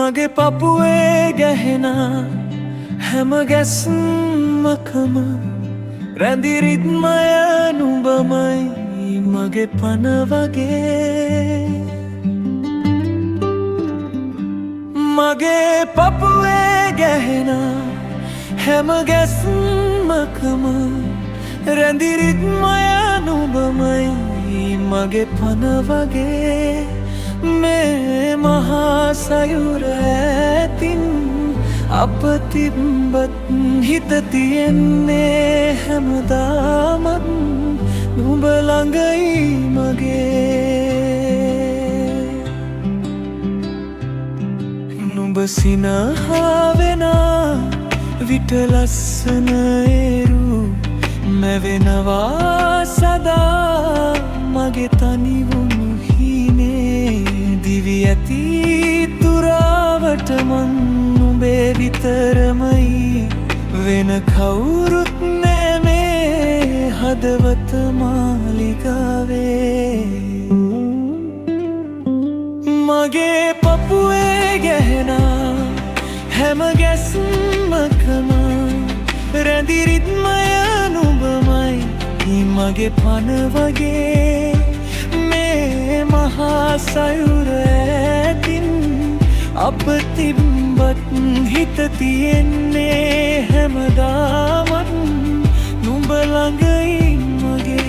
මගේ පපුවේ ගැහෙන හැම ගැස්මකම රැඳි රිද්මය නුඹමයි මගේ පන වගේ. මගේ පපුවේ ගැහෙන හැම ගැස්මකම රැඳි රිද්මය නුඹමයි මගේ පන වගේ. මේ මහා සයුර ඇතින් අප තිබ්බත් හිත තියෙන්නේ හැමදාමත් නුඹ ළඟයි මගේ. නුඹ සිනහවෙන විට ලස්සන ඒරු මැවෙනවා සදා මගේ තනිවුණු දිවි ඇති තුරාවට මං නුඹේ විතරමයි වෙන කවුරුත් නෑ මේ හදවත මාලිගාවේ. මගේ පපුවේ ගැහෙන හැම ගැස්මකම රැඳි රිද්මය නුඹමයි මගේ පන වගේ. මහා සයුර ඇතින් අප තිබ්බත් හිත තියෙන්නේ හැමදාමත් නුඹ ළඟයි මගේ.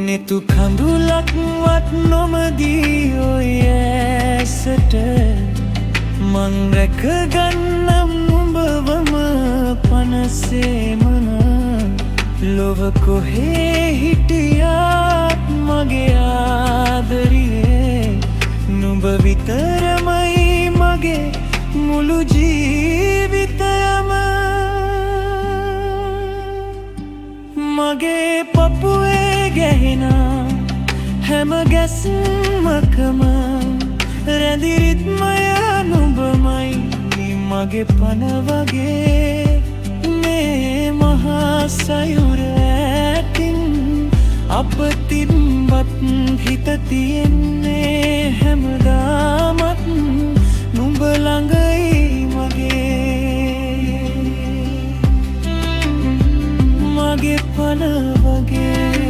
නෙතු කඳුලක්වත් නොමදී ඔය ඇසට මං රැකගන්නම් නුඹවම පනසේමන. ලොව කොහේ හිටියත් මගේ ආදරියේ නුඹ විතරමයි මගේ මුළු ජීවිතයම. මගේ පපුවේ ගැහෙන හැම ගැස්මකම රැඳි රිද්මය නුඹමයි මගේ පන වගේ. මේ මහා සයුර ඇතින් අප තිබ්බත් හිත තියෙන්නේ හැමදාමත් නුඹ ළඟයි මගේ. මගේ පන වගේ.